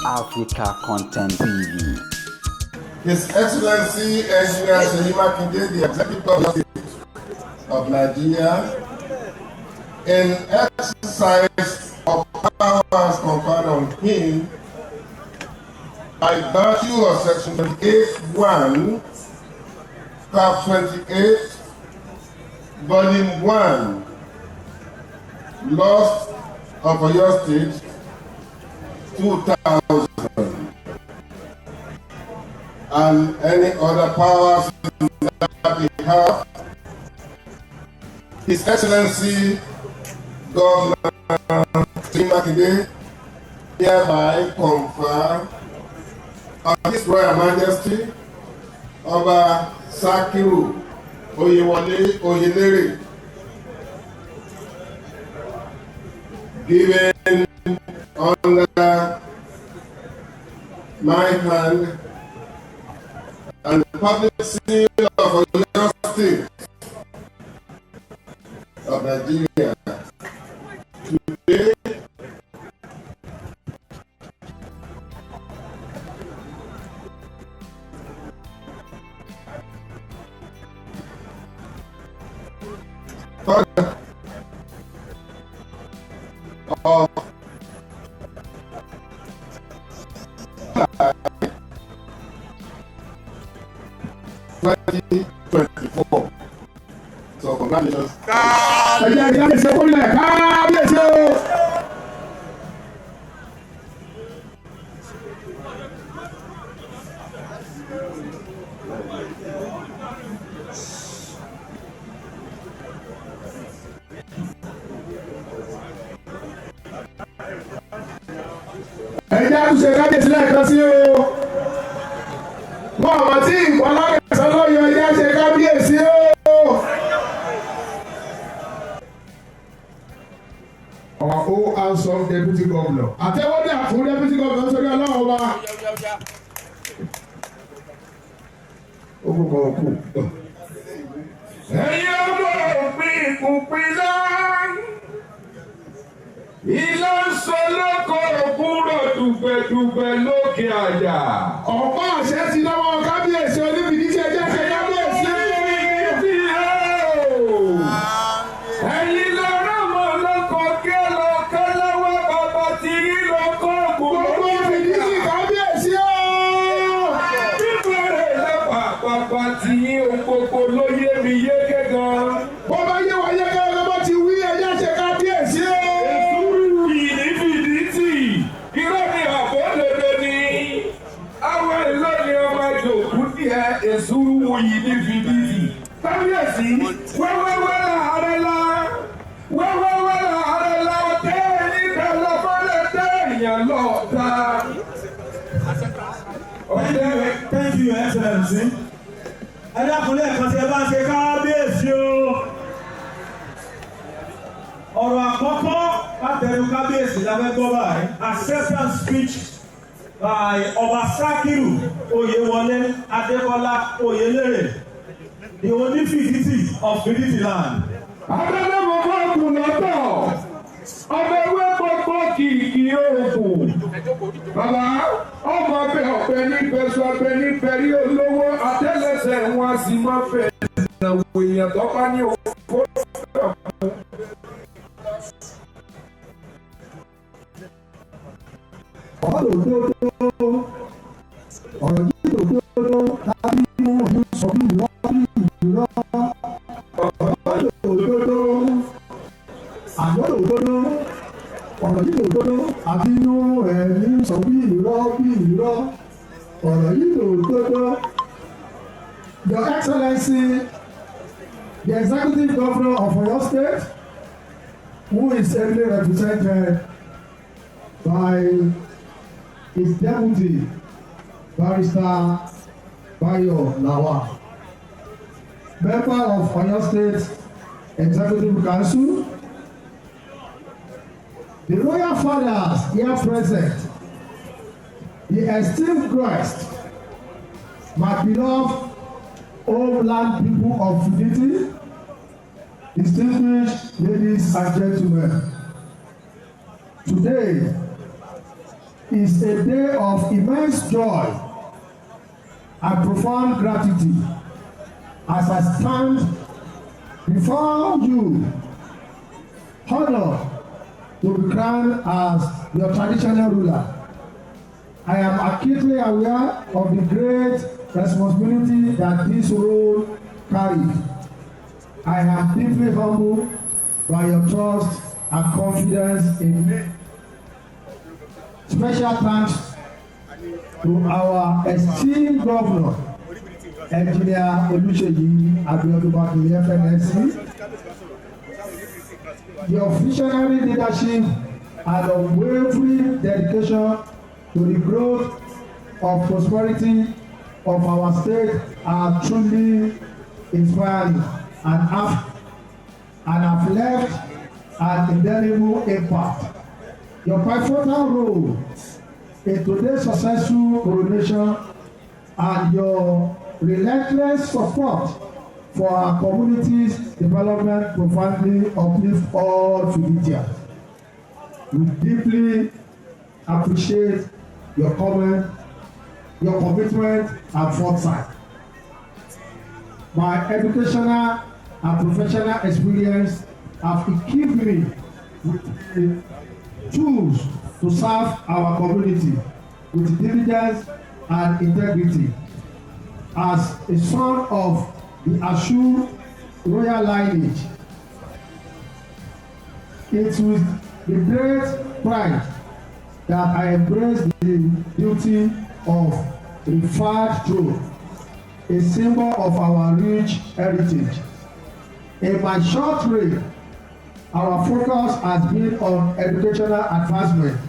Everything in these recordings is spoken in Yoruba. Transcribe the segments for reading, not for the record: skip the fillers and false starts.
Africa Content TV. His Excellency Engineer Makinde, the Executive Governor of Nigeria, in exercise of powers conferred on him by virtue of Section 28(1), Part 28, Volume 1, Laws of Oyo State, 2000, and any other powers that we have, His Excellency Gov.Seyi Makinde hereby confer on His Royal Majesty Oba Sakiru Oyewole Oyelere, given under my hand and the public seal of Oyo State of Nigeria, today of 2024. So congratulations. Our own handsome deputy governor. Àtẹ̀wọ́dé àfún deputy governor sórí ọlọ́run wa. Ó kú kan kú. Ẹ̀yin ọmọ òpin ìkùnpin náà. Ilé ń sọ lóko òkúrò dùgbẹ̀dùgbẹ̀ lókè àjà. Ọ̀pá àṣẹ ti lọ́wọ́ kábíyèsí Onífiditi ẹjẹ́ ṣe kábíyèsí. Ẹ̀yin lọ́rọ̀ mọ̀ lóko kí lọ kọ́lọ́wọ́ bàbá tí rí lóko ògùn. Gbogbo Fiditi kábíyèsí o. Bíbélì lọ́pàá bàbá tí yín òpópó ló yé mi yéké gan. Bó bá yé wa yéké lọ́wọ́ ti wí ẹjẹ́ ṣe kábíyèsí o. Èsúrú wòyí ní Fiditi. Kábíyèsí, wẹ́wẹ́wẹ́ làárẹ̀ la, tẹ́ nígbà lọ́fọ́lẹ̀ tẹ́ èèyàn lọ́ọ̀ta. Thank you, Excellency. Ẹ dákúnlẹ̀ kan tí ẹ bá ń ṣe kábíyèsí o. Ọ̀rọ̀ àkọ́kọ́ látẹnu kábíyèsí lábẹ́ gbọ́ báyìí. Acceptance speech by Oba Sakiru Oyewole Adekola Oyelere, the Onifiditi of Fiditi land. Abẹ́lẹ́ mo bá kù lọ́tọ̀, ọmọ ewé gbogbo kìkì oògùn. Bàbá ọmọ ọbẹ̀ ọ̀pẹ ní bẹ́sù ọbẹ̀ ní bẹ̀rí olówó àtẹ́lẹsẹ̀ wọn sì máa fẹ̀ ìnáwó èèyàn tó bá ní òfò náà. Ọ̀rọ̀ yìí lòdòdó tàbí mú ọdún sọ bí ìrọ́ bí ìrọ́. Ọ̀rọ̀ lòdòdó àjọ lòdòdó. Ọ̀rọ̀ yìí lòdòdó àbí inú ẹ̀mí sọ bí ìrọ́ bí ìrọ́. Ọ̀rọ̀ yìí lòdòdó. Your Excellency, the Executive Governor of Oyo State, who is ably represented by his deputy, Barrister Bayo Lawa, member of Oyo State Executive Council, the royal fathers here present, the esteemed guest, my beloved homeland people of Fiditi, distinguished ladies and gentlemen. Today is a day of immense joy and profound gratitude as I stand before you, honored to be crowned as your traditional ruler. I am acutely aware of the great responsibility that this role carries. I am deeply humbled by your trust and confidence in me. Special thanks to our esteemed governor, Engineer Oyewole Makinde, FNSC. Your visionary leadership and unwavering dedication to the growth of prosperity of our state are truly inspiring and have left an indelible impact. Your pivotal role in today's successful coronation and your relentless support for our community's development profoundly uplift all Fiditians. We deeply appreciate your comment, your commitment and foresight. My educational and professional experience have equipped me with the tools to serve our community with diligence and integrity. As a son of the Ashu royal lineage, it was with great pride that I embrace the duty of referred throne, a symbol of our rich heritage. In my short reign, our focus has been on educational advancement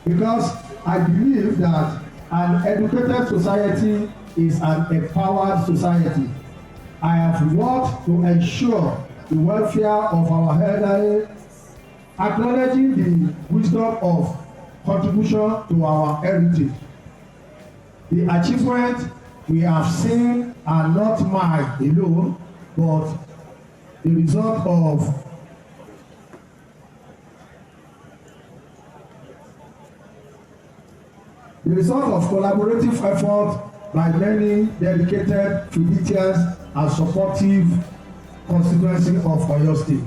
because I believe that an educated society is an empowered society. I have worked to ensure the welfare of our elderly, acknowledging the wisdom of contribution to our heritage. The achievements we have seen are not mine alone, but the result of collaborative effort by many dedicated Fiditians and supportive constituency of Oyo State.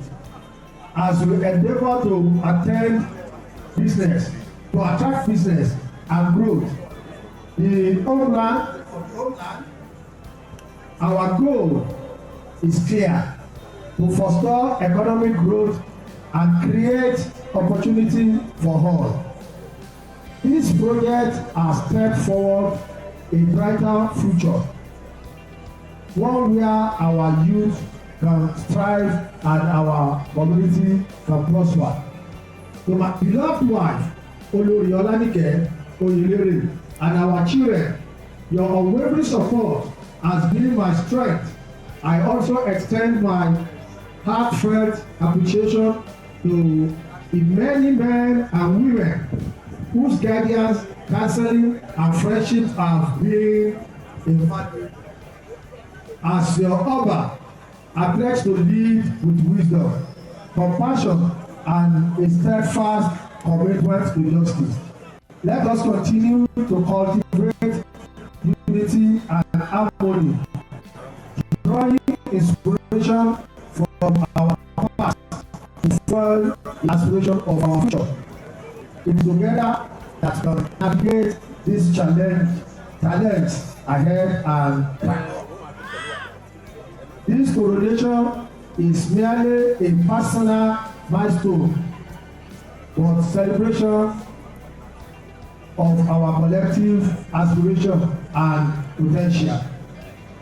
As we endeavor to attract business and growth, our goal is clear: to foster economic growth and create opportunity for all. This project has stepped forward a brighter future, one where our youth can strive and our community can prosper. To my beloved wife, Olori Olanike Oyewole, and our children, your unwavering support has been my strength. I also extend my heartfelt appreciation to the many men and women whose guidance, counseling, and friendship have been invaluable. As your Oba, I pledge to lead with wisdom, compassion, and a steadfast commitment to justice. Let us continue to cultivate unity and harmony, drawing inspiration from our past to fuel the aspiration of our future. It is together that we can navigate this challenge ahead and time. This coronation is merely a personal milestone, but celebration of our collective aspiration and potential.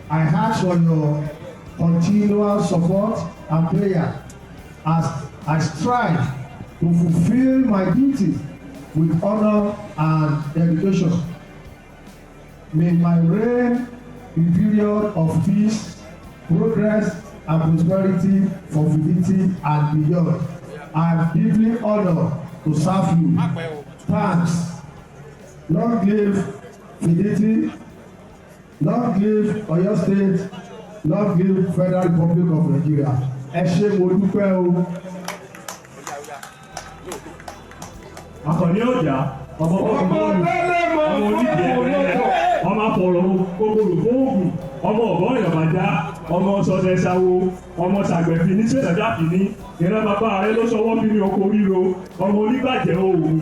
I ask for your continual support and prayer as I strive to fulfill my duty with honor and dedication. May my reign be a period of peace, progress, and prosperity for Fiditi and beyond. I am deeply honored to serve you. Thanks. Long live Fiditi, long live Oyo State, long live Federal Republic of Nigeria. Ẹ ṣé mo dúpẹ́ o. Àkànní ọ̀dà. ọmọ onídìí ọmọ afọ̀rọ̀ kòkòrò fóògùn ọmọ ọ̀bọ̀n ìyọ̀bàjá ọmọ sọdẹ ṣàwo ọmọ ṣàgbẹ̀fì ní sèdàjáfì ní ìran bàbá rẹ ló sọwọ́ bí ní oko ríro ọmọ onígbàjẹ́ òògùn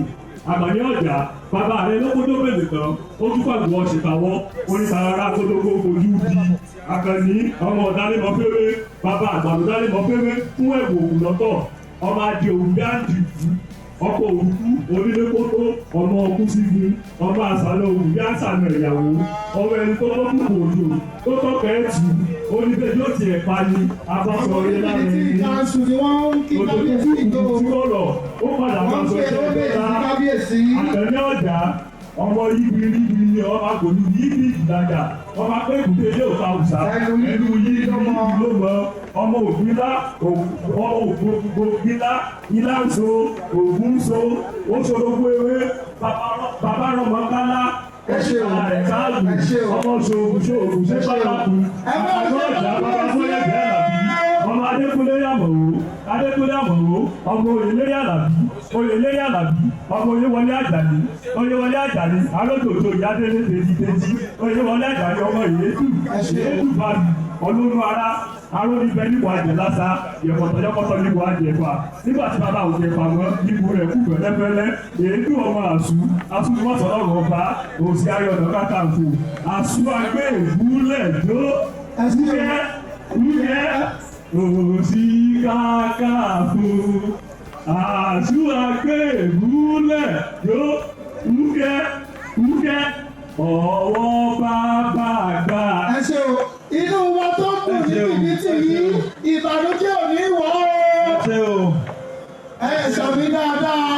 àgbàní ọjà bàbá rẹ ló kó tó bèbè tán ó tún pàgọ́ ọ̀ṣìkàwọ́ oníṣàrárá kótókó fojú di àkànní ọmọ ọ̀dálẹ́mọ̀ fẹ́rẹ́ bàbá àgbàdo dálẹ́mọ̀ fẹ́rẹ́ fún ẹ̀wò òògùn lọ́tọ̀ ọmọ adìẹ òògùn dáńdì ọkọ̀ òkú onílékótó ọmọ ọkú sígun ọmọ àṣàlẹ̀ òkú bí àṣàlẹ̀ ìyàwó ọmọ ẹni tó tó kúkú òjò tó tó kẹ́ẹ̀tù oníbẹ̀ yóò tiẹ̀ pa ni abáṣọ orí lára ẹni òjò tí ó lọ ó padà máa sọ ṣe ẹgbẹ́ta àtẹ̀lé ọ̀dà ọmọ yíbi ríbi ọmọ agòlù yíbi ìdájà ọmọ akpẹ́ ìbùdó ilé òkà òsà ẹnu yíbi ló mọ ọmọ ògbìnlá ògbìnlá ilá ńso ògùn ńso oṣológbó ewé bàbá rọmọ kálá rẹ̀ káàlù ọmọ ṣòògùn ṣe pátákù àgbọ̀dá bàbá fúnlẹ̀ bẹ́ẹ̀ làbí ọmọ adékúnlé àmọ̀wò ọmọ oyèlé àlàbí ọmọ oyewole àjàní alójòjò ìyádélé tèjì oyewole àjàní ọmọ Eedu bàbí ọlọ́run ara aróníbẹ̀ níbo àjẹ lásà yẹ̀kọ̀tọ̀yọ́kọ̀tọ̀ níbo àjẹ ẹ̀fà nígbà tí bàbá òjẹ ẹ̀fà mọ́ níbo rẹ̀ kú pẹ̀lẹ́pẹ̀lẹ́ Eedu ọmọ àṣù ni wọ́n sọ̀rọ̀ ọ̀rọ̀ ọba òsì ayọ̀dọ̀ kàkàǹfò àṣù àgbẹ̀ ìbúlẹ̀ tó wúyẹ́ òsì kàkàǹfò àṣù àgbẹ̀ ìbúlẹ̀ tó wúyẹ́ ọwọ́ bàbá àgbà. Ẹ ṣe o, inú wa tó kù ní Fiditi yìí, ìbànújẹ́ ò ní wọ̀ o. Ẹ ṣe o. Ẹ ṣàmì dáadáa.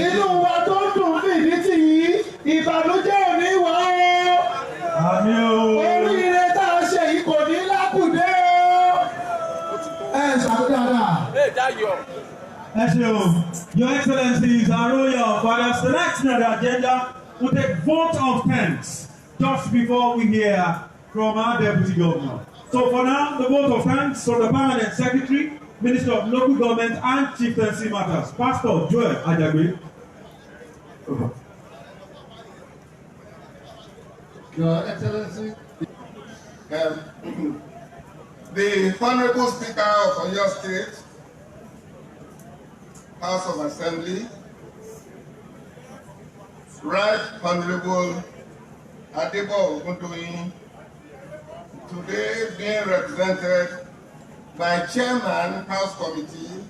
Inú wa tó dùn Fiditi yìí, ìbànújẹ́ ò ní wọ̀ o. Àmín o. Oríire tá a ṣe yìí kò ní lákùdé o. Ẹ ṣàmì dáadáa. Ẹ ṣe o. Your Excellencies, our royal fathers, the next on the agenda will take vote of thanks just before we hear from our Deputy Governor. So for now, the vote of thanks from the Permanent Secretary, Minister of Local Government and Chieftaincy Matters, Pastor Joel Ajani. Your Excellency, the Honorable Speaker of Oyo State, House of Assembly, Right Honorable Adebo Ogundoyin, today being represented by Chairman House Committee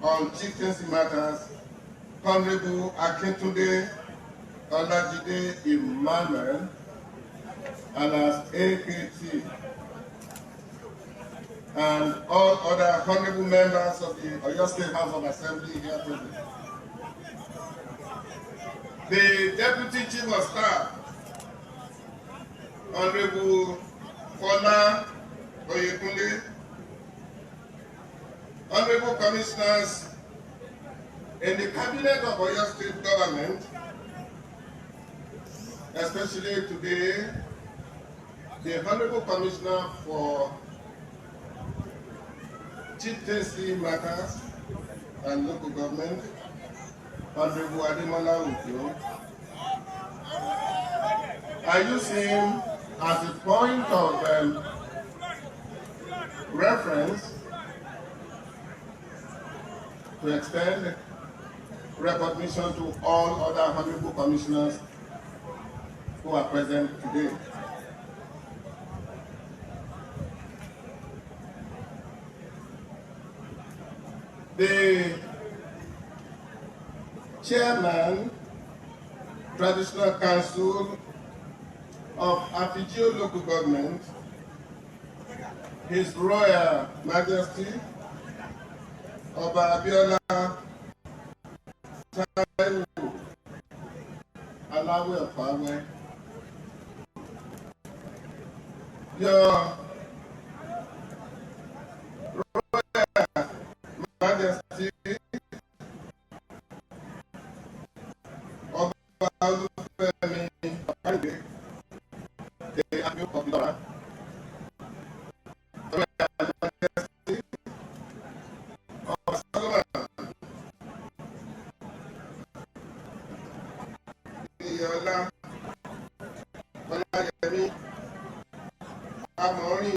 on Chieftaincy Matters, Honorable Akintunde Olajide Emmanuel, alias AKT, and all other honorable members of the Oyo State House of Assembly here present. The Deputy Chief of Staff, Honorable Fola Oyekunle, Honorable Commissioners in the Cabinet of Oyo State Government, especially today, the Honorable Commissioner for Chieftaincy Matters and Local Government, Honorable Ademola Ujo. I use him as a point of reference to extend recognition to all other honorable commissioners who are present today. The Chairman, Traditional Council of Afijio Local Government, His Royal Majesty, Oba Abiola Taiwo Alawi Opawe, Your Royal Majesty, Oba Olufemi Makinde, the Abu Obidora, Royal Majesty, Oba Solomon Oyewole, Ajani, Amorin,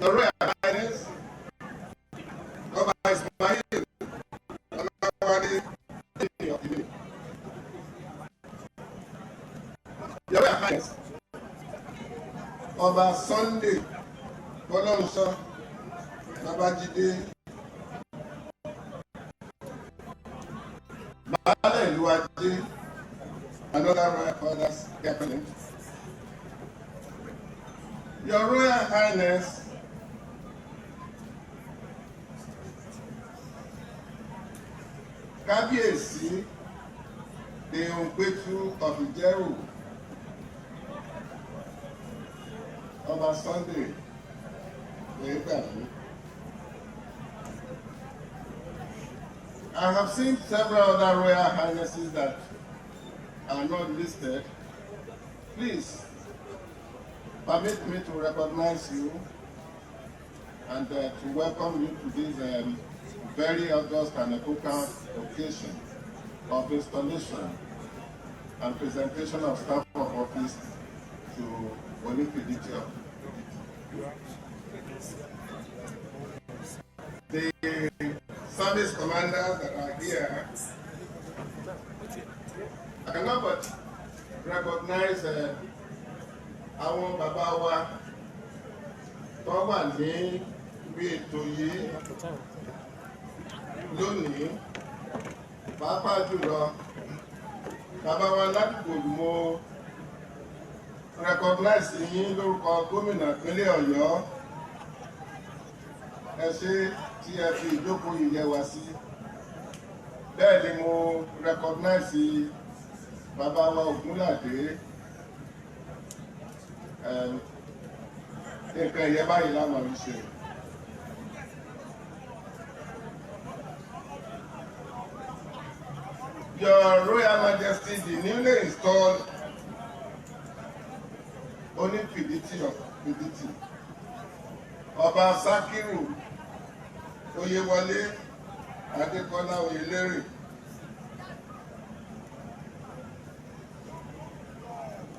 Your Royal Highness, Gov.Seyi, Your Royal Highness, Ọba Sunday, Bọ́lọ́runṣọ́, Babájídé, Baálẹ̀ ìlú Ajé, and other royal fathers present. Your Royal Highness, Kábíyèsí, the Onpetu of Ijeru, Ọba Sunday, Eedu. I have seen several other Royal Highnesses that are not listed. Please permit me to recognize you and to welcome you to this very august and epochal occasion of installation and presentation of staff of office to Onifiditi. The service commanders that are here, I cannot but recognize àwọn bàbá wa tó wà ní ibi ètò yìí lónìí, pàápàá jùlọ bàbá wa ládùúgbò. Mo recognize yín lórúkọ gómìnà ìpínlẹ̀ Ọ̀yọ́. Ẹ ṣé tí ẹ fi ìjókòó yìí yẹ wá sí. Bẹ́ẹ̀ ni mo recognize bàbá wa Ògúnládé. Nǹkan ìyẹn báyìí láwọn ń ṣe. Your Royal Majesty, the newly installed Onifiditi of Fiditi, Ọba Sakiru Oyewole Adekola Oyelere,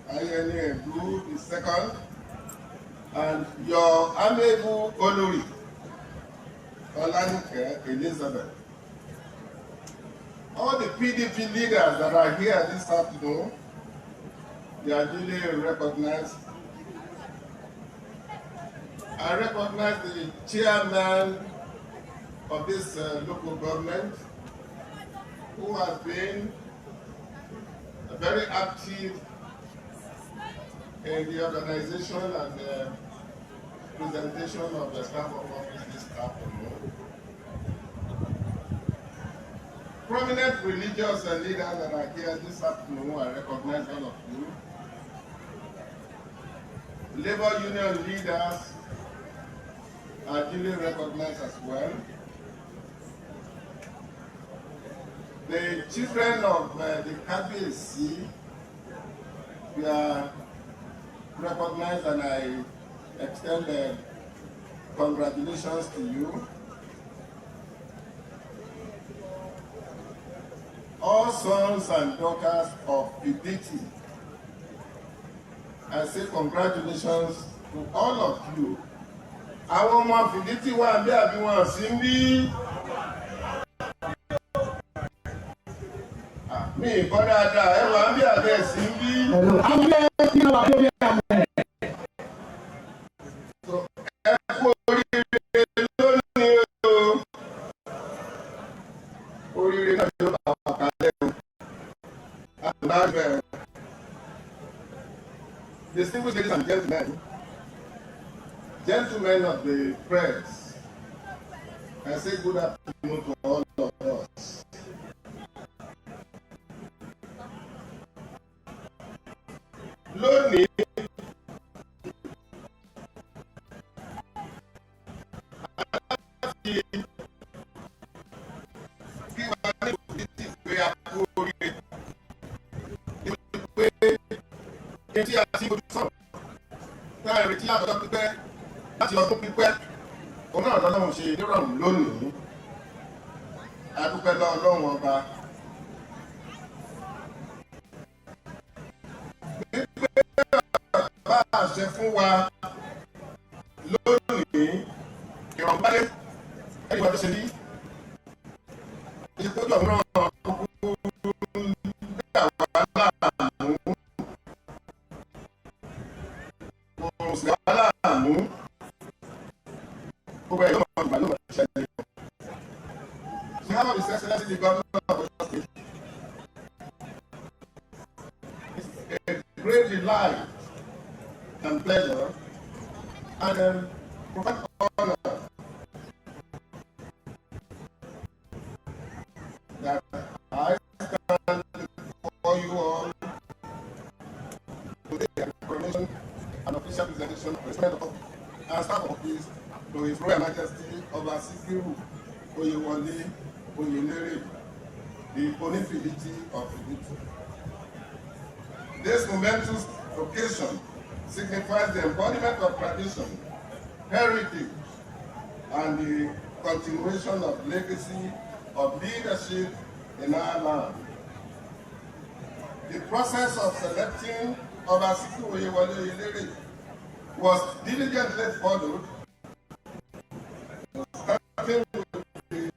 Ajani Eedu II, and your amiable Olori Olanike Elizabeth. All the PDP leaders that are here this afternoon, they are duly recognized. I recognize the chairman of this local government, who has been very active in the organization and presentation of the staff of office this afternoon. Prominent religious leaders that are here this afternoon, I recognize all of you. Labor union leaders are duly recognized as well. The children of the Gov.Seyi, we are recognized, and I extend congratulations to you. All sons and daughters of Fiditi, I say congratulations to all of you. Àwọn ọmọ Fiditi wà bí àbí wọn sí ń bí. Mi ìbọn dáadáa, ẹ wà bí àbí ẹ̀ sí ń bí. Ẹ kú oríire lónìí o. Oríire náà yóò bá wà kálẹ̀ o. Distinguished ladies and gentlemen of the press, I say good afternoon to all of us. Lónìí, kí wàá ní òtítì pé a kú oríire. Pé etí àti ojú sọ̀rọ̀ táà retí àtọ́jọ́ pípẹ́ láti ọdún pípẹ́, òun náà lọ́lọ́run ṣe nírọ̀rùn lónìí. A dúpẹ́ lọ́wọ́ Ọlọ́run ọba àṣẹ fún wa lónìí ìrọ̀mbálẹ̀ ẹni wọ́n ṣe ní ìtọ́jú ọ̀rọ̀ His Excellency the Governor of Oyo State. It's a great delight and pleasure and profound honor that I stand before you all today and coronation and official presentation of respect and staff of peace to His Royal Majesty Obasikiru Oyewole, the Onifiditi of Fiditi. This momentous occasion signifies the embodiment of tradition, heritage, and the continuation of legacy of leadership in our land. The process of selecting Obasikiru Oyewole was diligently followed, starting with the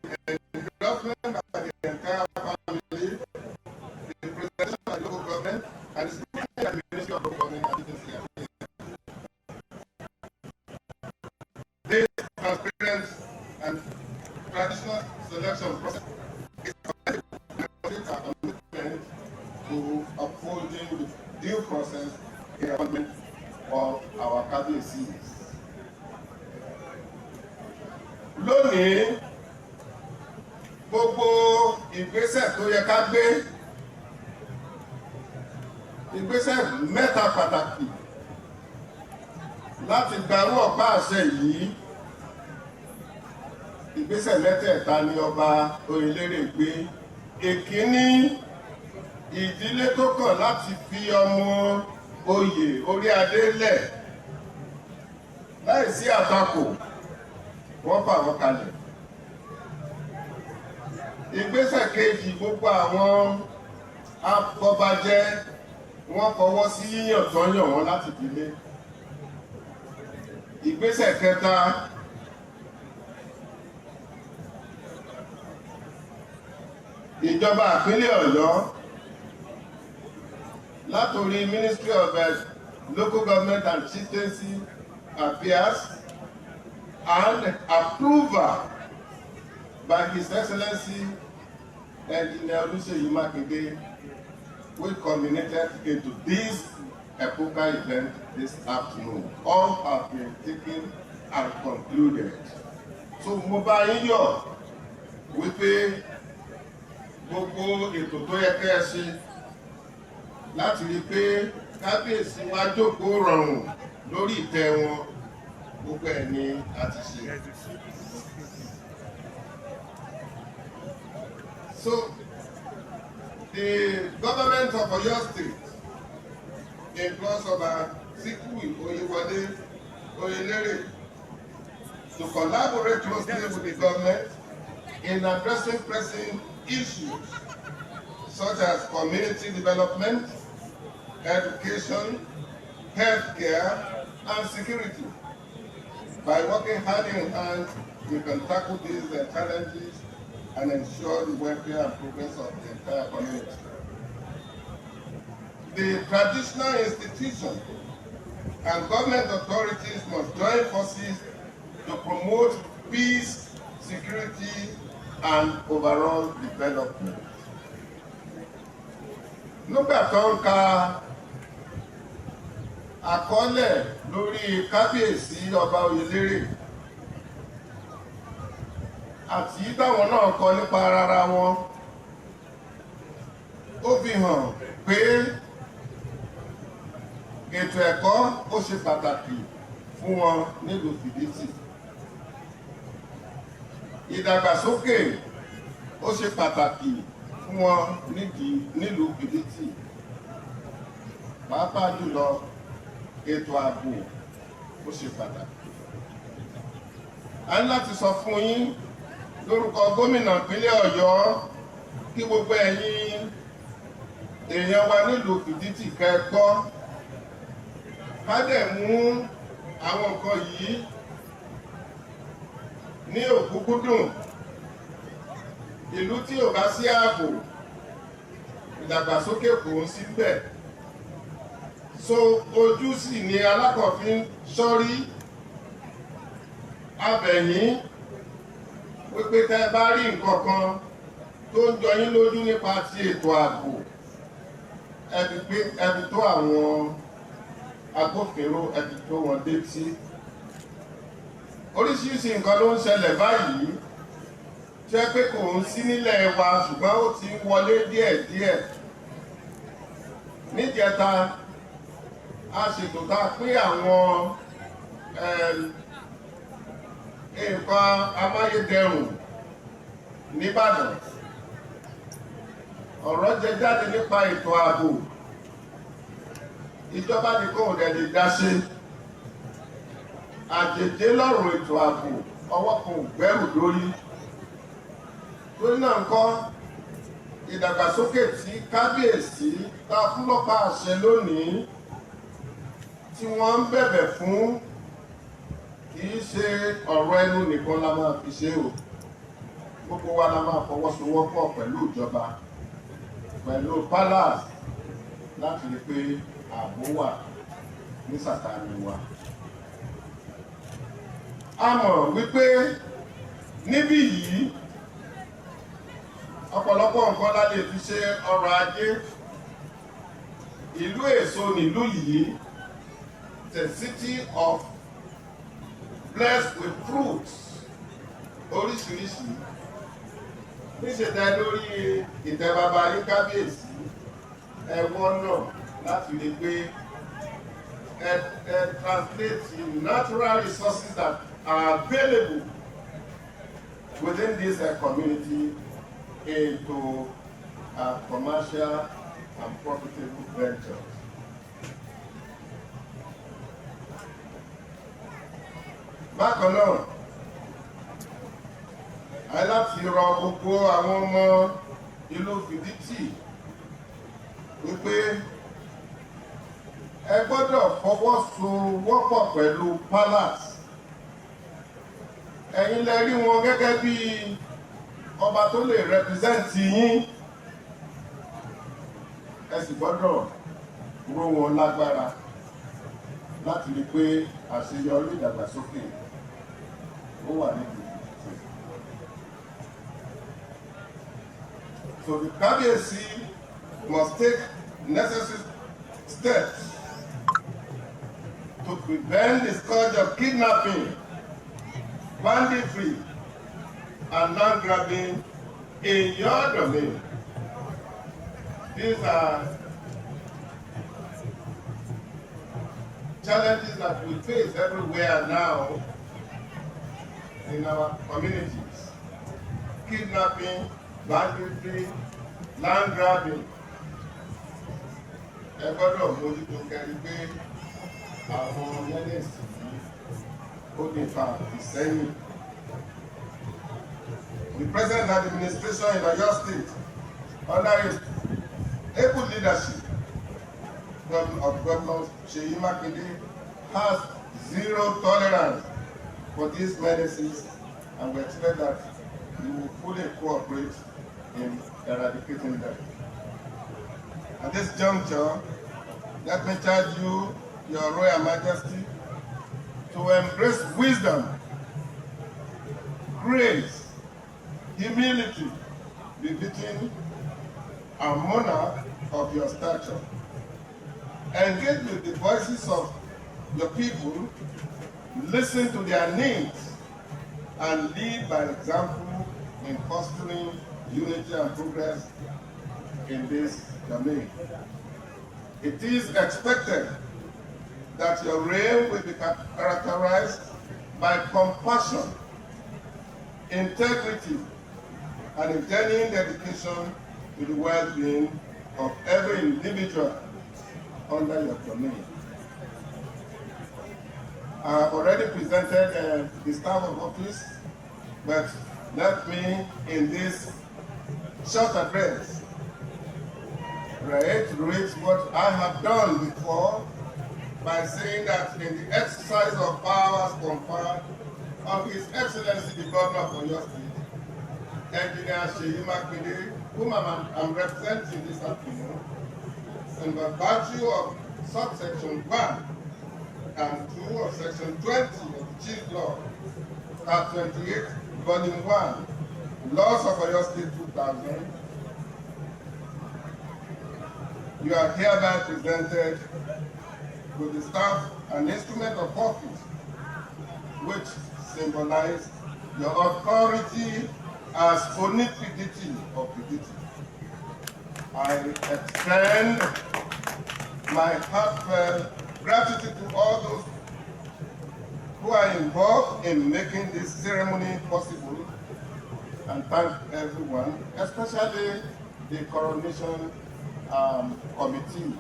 endorsement by the entire family, the presentation by local government, and the speaking at the Ministry of Local Government and Agency. This transparent and traditional selection process is our commitment to upholding the due process in the appointment of our Gov.Seyi. Lónìí, gbogbo ìgbésẹ̀ tó yẹ ká gbé, ìgbésẹ̀ mẹ́ta pàtàkì láti gbarú ọ̀pá àṣẹ yìí. Ìgbésẹ̀ mẹ́tẹ̀ẹ̀ta ni ọba Oyèlérè gbé. Èkíní, ìdílé tó kàn láti fi ọmọ oyè orí adé lẹ̀ láìsí àtakò, wọ́n fà wọ́n kalẹ̀. Ìgbésẹ̀ kejì, gbogbo àwọn afọbajẹ wọ́n fọwọ́ sí yíyàn tó yàn wọ́n láti dìlé. Ìgbésẹ̀ kẹta, ìjọba ìpínlẹ̀ Ọ̀yọ́ látòrí Ministry of Local Government and Chieftaincy Affairs and approval by His Excellency Engineer Makinde, which culminated into this epochal event this afternoon. All have been taken and concluded. So mo bá yín yọ̀ wípé gbogbo ètò tó yẹ kẹ́ ẹ ṣe láti rí pé kábíyèsí wa jókòó rọrùn lórí ìtẹ́ wọn, gbogbo ẹ̀ ni a ti ṣe. So the government of Oyo State implores Obasikiru Oyewole to collaborate closely with the government in addressing pressing issues such as community development, education, healthcare, and security. By working hand in hand, we can tackle these challenges and ensure the welfare and progress of the entire community. The traditional institutions and government authorities must join forces to promote peace, security, and overall development. Nígbà tó ń ka àkọọ́lẹ̀ lórí kábíyèsí ọba Oyèlérè àti táwọn náà kọ nípa ara wọn, ó fi hàn pé ètò ẹ̀kọ́ ó ṣe pàtàkì fún wọn nílùú Fiditi. Ìdàgbàsókè ó ṣe pàtàkì fún wọn nílùú Fiditi. Pàápàá jùlọ ètò ààbò ó ṣe pàtàkì. A ní láti sọ fún yín lórúkọ gómìnà ìpínlẹ̀ Ọ̀yọ́ kí gbogbo ẹ̀yin èèyàn wa nílùú Fiditi kẹ́kọ̀ọ́ ká dẹ̀ mú àwọn nǹkan yìí ní òkúkúdùn. Ìlú tí ò bá sí ààbò, ìdàgbàsókè kò ń síbẹ̀. So ojú sì ni alákọ̀ọ́fín sọ́rí. Abẹ̀yìn wípé tẹ́ bá rí nǹkan kan tó ń jọ yín lójú nípa ti ètò ààbò, ẹbí tó àwọn agbófinró, ẹbí tó wọn létí. Oríṣiríṣi nǹkan ló ń ṣẹlẹ̀ báyìí jẹ́ pé kò ń sí nílẹ̀ wa, ṣùgbọ́n ó ti ń wọlé díẹ̀díẹ̀. Níjẹta a ṣètò tá a pín àwọn nǹkan amáyédẹrùn nìbàdàn. Ọ̀rọ̀ jẹ jáde nípa ètò ààbò. Ìjọba nìkan ò dẹ̀ lè dá ṣe. Àjèjé lọ́rùn ètò ààbò, ọwọ́ kan ò gbẹ́rù lórí. Torí náà nǹkan ìdàgbàsókè tí kábíyèsí ta fún lọ́pàá àṣẹ lónìí tí wọ́n ń bẹ̀bẹ̀ fún kìí ṣe ọ̀rọ̀ ẹnu nìkan la máa fi ṣe o. Gbogbo wa la máa fọwọ́sowọ́pọ̀ pẹ̀lú ìjọba, pẹ̀lú palace láti rí pé ààbò wà ní sàkání wa. A mọ̀ wípé níbí yìí ọ̀pọ̀lọpọ̀ nǹkan la lè fi ṣe ọrọ̀ ajé. Ìlú èso nílùú yìí, the city of blessed with fruits oríṣiríṣi. Níṣẹ̀dá lórí ìtẹ́ bàbá yín kábíyèsí, ẹ̀wọ̀n náà láti lè gbé translate natural resources that are available within this community into commercial and profitable ventures. Bákan náà, a láti rọ gbogbo àwọn ọmọ ìlú Fiditi wípé ẹ gbọ́dọ̀ fọwọ́sowọ́pọ̀ pẹ̀lú palace. Ẹ̀yin lẹ rí wọn gẹ́gẹ́ bí ọba tó lè represent yín. Ẹ sì gbọ́dọ̀ ró wọn lágbára láti rí pé àṣeyọrí ìdàgbàsókè ó wà níbi. So the Kábíyèsí must take necessary steps to prevent the scourge of kidnapping, banditry, and land grabbing in your domain. These are challenges that we face everywhere now in our communities. Kidnapping, banditry, land grabbing. Ẹ gbọ́dọ̀ mójútó kẹ́rí pé àwọn mẹ́lẹ̀sì yìí ó lè fa ìsẹ́yìn. The present administration in Oyo State, under his able leadership of Gov.Seyi Makinde, has zero tolerance for these menaces, and we expect that he will fully cooperate in eradicating them. At this juncture, let me charge you, Your Royal Majesty, to embrace wisdom, grace, humility, befitting a monarch of your stature. Engage with the voices of your people, listen to their needs, and lead by example in fostering unity and progress in this domain. It is expected that your reign will be characterized by compassion, integrity, and a genuine dedication to the well-being of every individual under your domain. I have already presented the staff of office, but let me, in this short address, reiterate what I have done before by saying that in the exercise of powers conferred on His Excellency the Governor of Oyo State, Engineer Makinde, whom I'm representing this afternoon, and by virtue of subsection 1 and 2 of section 20 of the Chief Law, at 28, volume 1, Laws of Oyo State 2000, you are hereby presented with the staff and instrument of office, which symbolize your authority as Onifiditi of Fiditi. I extend my heartfelt gratitude to all those who are involved in making this ceremony possible, and thank everyone, especially the coronation committee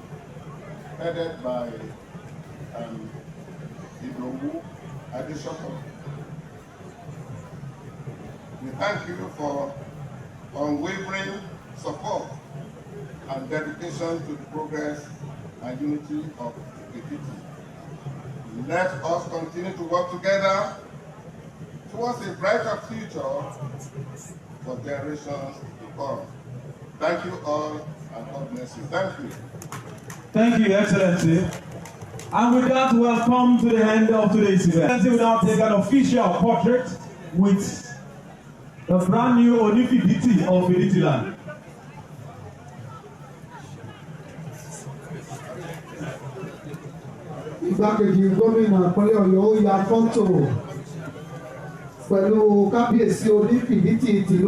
headed by Eedu, Additional. We thank you for unwavering support and dedication to the progress and unity of Fiditi. Let us continue to work together towards a brighter future for generations to come. Thank you all, and God bless you. Thank you. Thank you, Excellency. And with that, we have come to the end of today's event. Excellency will now take an official portrait with the brand new Onifiditi of Fiditi land. Igbákejì gómìnà ìpínlẹ̀ Ọ̀yọ́ ó ya fọ́tò pẹ̀lú kábíyèsí Onifiditi tìlú